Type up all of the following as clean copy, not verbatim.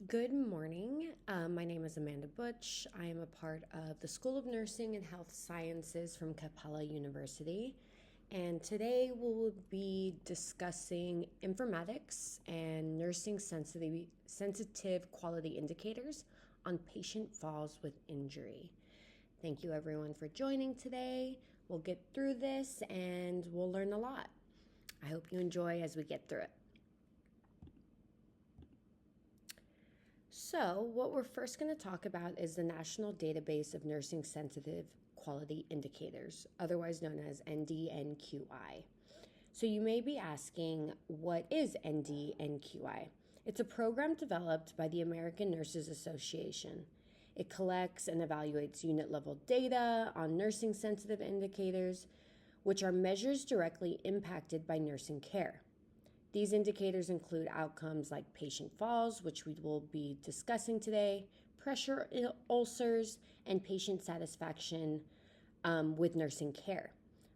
Good morning. My name is Amanda Butch. I am a part of the School of Nursing and Health Sciences from Capella University. And today we'll be discussing informatics and nursing sensitive quality indicators on patient falls with injury. Thank you everyone for joining today. We'll get through this and we'll learn a lot. I hope you enjoy as we get through it. So, what we're first going to talk about is the National Database of Nursing Sensitive Quality Indicators, otherwise known as NDNQI. So, you may be asking, what is NDNQI? It's a program developed by the American Nurses Association. It collects and evaluates unit level data on nursing sensitive indicators, which are measures directly impacted by nursing care. These indicators include outcomes like patient falls, which we will be discussing today, pressure ulcers, and patient satisfaction with nursing care.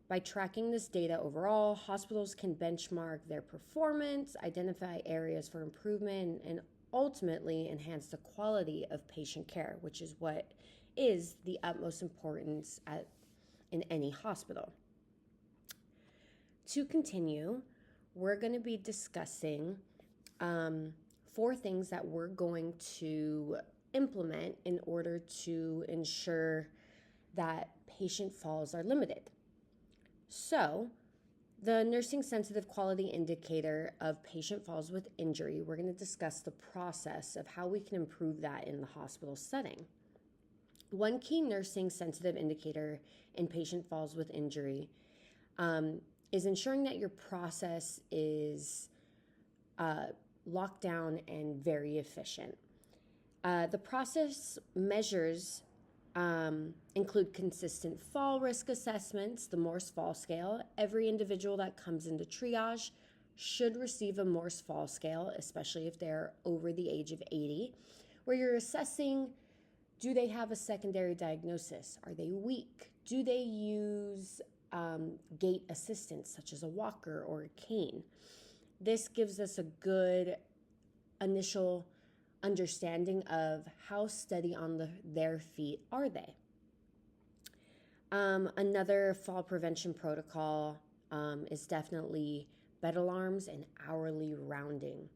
By tracking this data overall, hospitals can benchmark their performance, identify areas for improvement, and ultimately enhance the quality of patient care, which is what is the utmost importance in any hospital. To continue, we're going to be discussing 4 things that we're going to implement in order to ensure that patient falls are limited. So, the nursing sensitive quality indicator of patient falls with injury, we're going to discuss the process of how we can improve that in the hospital setting. One key nursing sensitive indicator in patient falls with injury is ensuring that your process is locked down and very efficient. The process measures include consistent fall risk assessments, the Morse Fall Scale. Every individual that comes into triage should receive a Morse Fall Scale, especially if they're over the age of 80, where you're assessing, do they have a secondary diagnosis? Are they weak? Do they use gait assistance such as a walker or a cane? This gives us a good initial understanding of how steady on their feet are they. Another fall prevention protocol is definitely bed alarms and hourly rounding.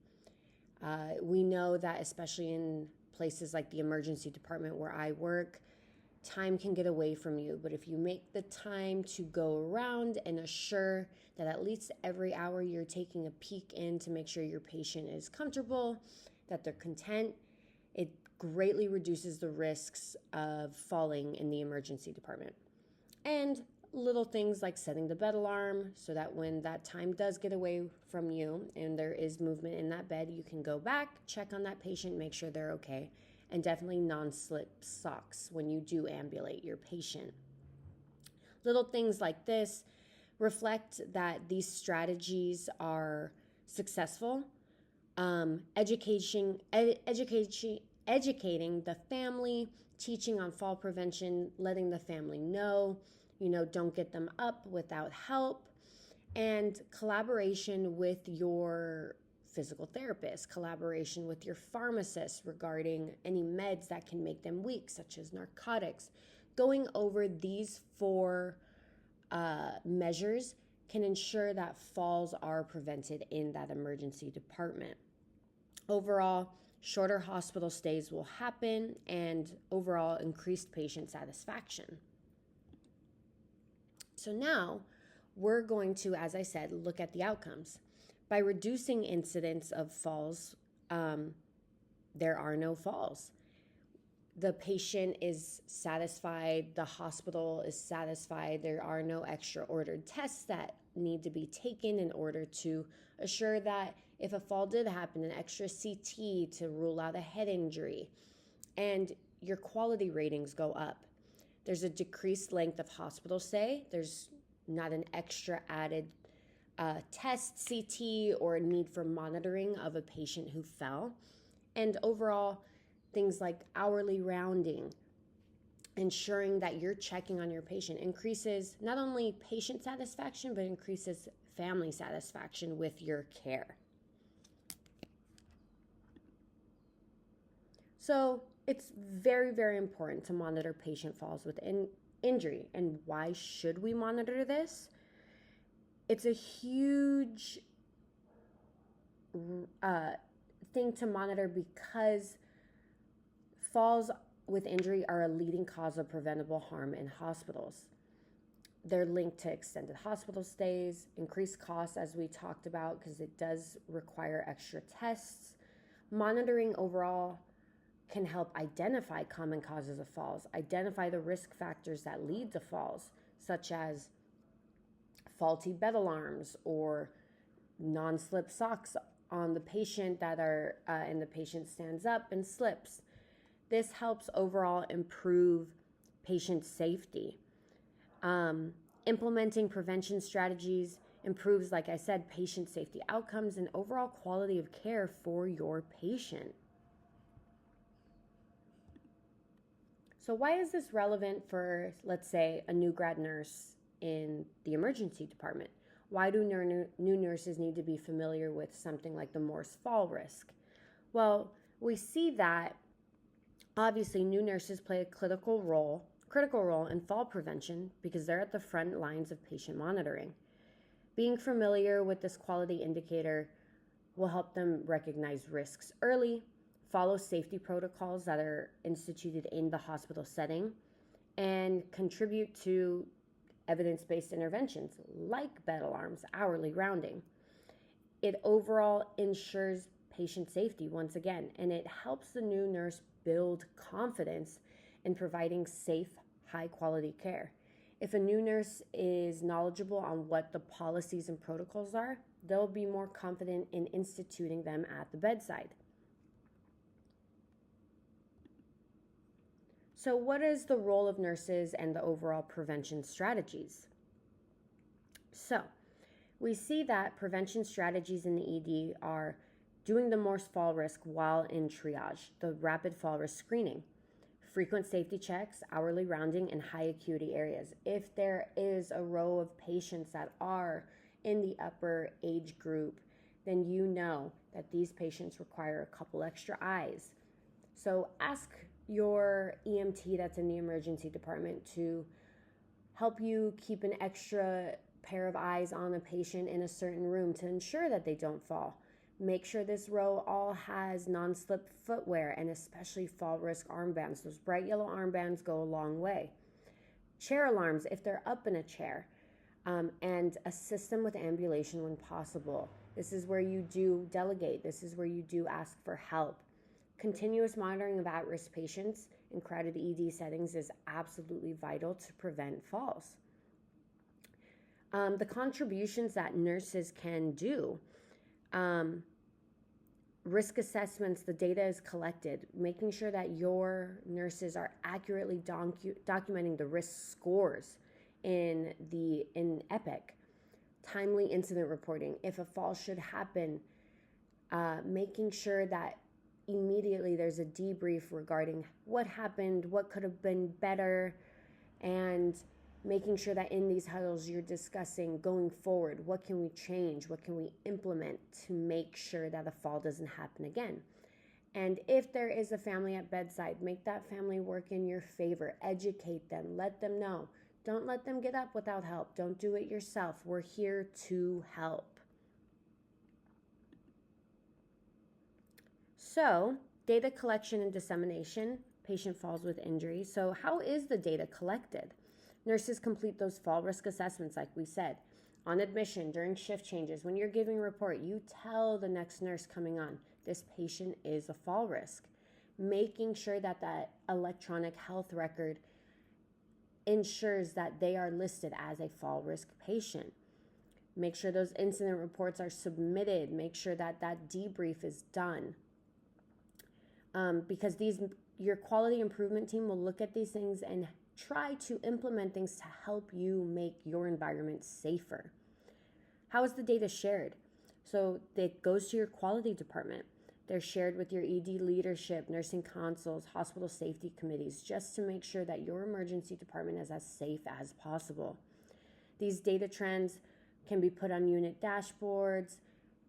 We know that especially in places like the emergency department where I work, time can get away from you, but if you make the time to go around and assure that at least every hour you're taking a peek in to make sure your patient is comfortable, that they're content, it greatly reduces the risks of falling in the emergency department. And little things like setting the bed alarm so that when that time does get away from you and there is movement in that bed, you can go back, check on that patient, make sure they're okay. And definitely non-slip socks when you do ambulate your patient. Little things like this reflect that these strategies are successful. Educating the family, teaching on fall prevention, letting the family know, don't get them up without help, and collaboration with your physical therapist, collaboration with your pharmacist regarding any meds that can make them weak, such as narcotics. Going over these 4 measures can ensure that falls are prevented in that emergency department. Overall, shorter hospital stays will happen and overall increased patient satisfaction. So now we're going to, as I said, look at the outcomes. By reducing incidents of falls, there are no falls. The patient is satisfied, the hospital is satisfied, there are no extra ordered tests that need to be taken in order to assure that if a fall did happen, an extra CT to rule out a head injury, and your quality ratings go up. There's a decreased length of hospital stay, there's not an extra added test, CT, or a need for monitoring of a patient who fell. And overall, things like hourly rounding, ensuring that you're checking on your patient increases not only patient satisfaction, but increases family satisfaction with your care. So it's very, very important to monitor patient falls with injury. And why should we monitor this? It's a huge thing to monitor because falls with injury are a leading cause of preventable harm in hospitals. They're linked to extended hospital stays, increased costs, as we talked about, because it does require extra tests. Monitoring overall can help identify common causes of falls, identify the risk factors that lead to falls, such as faulty bed alarms or non-slip socks on the patient and the patient stands up and slips. This helps overall improve patient safety. Implementing prevention strategies improves, like I said, patient safety outcomes and overall quality of care for your patient. So why is this relevant for, let's say, a new grad nurse in the emergency department? Why do new nurses need to be familiar with something like the Morse fall risk? Well, we see that obviously new nurses play a critical role in fall prevention because they're at the front lines of patient monitoring. Being familiar with this quality indicator will help them recognize risks early, follow safety protocols that are instituted in the hospital setting, and contribute to evidence-based interventions like bed alarms, hourly rounding. It overall ensures patient safety once again, and it helps the new nurse build confidence in providing safe, high-quality care. If a new nurse is knowledgeable on what the policies and protocols are, they'll be more confident in instituting them at the bedside. So what is the role of nurses and the overall prevention strategies? So we see that prevention strategies in the ED are doing the Morse fall risk while in triage, the rapid fall risk screening, frequent safety checks, hourly rounding, and high acuity areas. If there is a row of patients that are in the upper age group, then you know that these patients require a couple extra eyes. So ask your EMT that's in the emergency department to help you keep an extra pair of eyes on a patient in a certain room to ensure that they don't fall. Make sure this row all has non-slip footwear and especially fall risk armbands. Those bright yellow armbands go a long way. Chair alarms if they're up in a chair, and assist them with ambulation when possible. This is where you do delegate. This is where you do ask for help. Continuous monitoring of at-risk patients in crowded ED settings is absolutely vital to prevent falls. The contributions that nurses can do. Risk assessments, the data is collected, making sure that your nurses are accurately documenting the risk scores in EPIC. Timely incident reporting. If a fall should happen, making sure that immediately there's a debrief regarding what happened, what could have been better, and making sure that in these huddles you're discussing going forward, what can we change, what can we implement to make sure that a fall doesn't happen again. And if there is a family at bedside, make that family work in your favor, educate them, let them know. Don't let them get up without help. Don't do it yourself. We're here to help. So, data collection and dissemination, patient falls with injury. So how is the data collected? Nurses complete those fall risk assessments, like we said. On admission, during shift changes, when you're giving a report, you tell the next nurse coming on, this patient is a fall risk. Making sure that that electronic health record ensures that they are listed as a fall risk patient. Make sure those incident reports are submitted. Make sure that that debrief is done. Because your quality improvement team will look at these things and try to implement things to help you make your environment safer. How is the data shared? So it goes to your quality department. They're shared with your ED leadership, nursing consuls, hospital safety committees, just to make sure that your emergency department is as safe as possible. These data trends can be put on unit dashboards,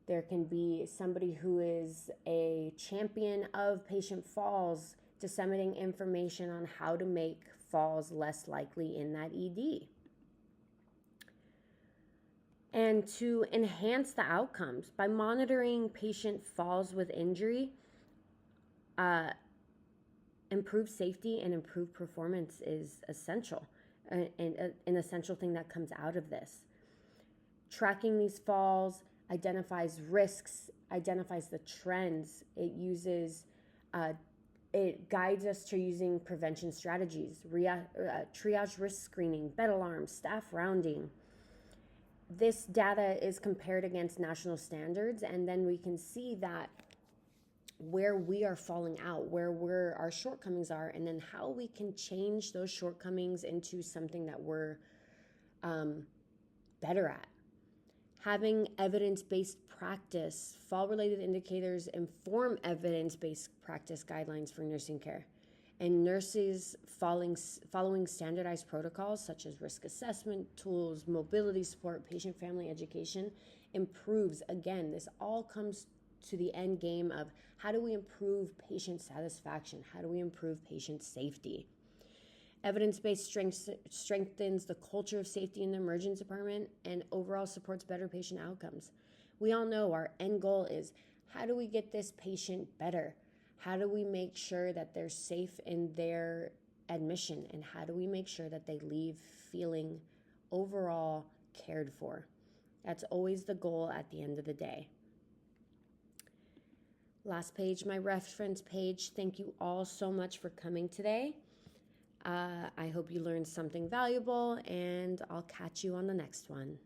There can be somebody who is a champion of patient falls, disseminating information on how to make falls less likely in that ED. And to enhance the outcomes by monitoring patient falls with injury, improved safety and improved performance is essential, and an essential thing that comes out of this. Tracking these falls identifies risks, identifies the trends. It guides us to using prevention strategies, triage risk screening, bed alarms, staff rounding. This data is compared against national standards, and then we can see that where we are falling out, where our shortcomings are, and then how we can change those shortcomings into something that we're better at. Having evidence-based practice, fall-related indicators inform evidence-based practice guidelines for nursing care. And nurses following standardized protocols such as risk assessment tools, mobility support, patient-family education improves. Again, this all comes to the end game of how do we improve patient satisfaction? How do we improve patient safety? Evidence-based strengthens the culture of safety in the emergency department and overall supports better patient outcomes. We all know our end goal is how do we get this patient better? How do we make sure that they're safe in their admission? And how do we make sure that they leave feeling overall cared for? That's always the goal at the end of the day. Last page, my reference page. Thank you all so much for coming today. I hope you learned something valuable, and I'll catch you on the next one.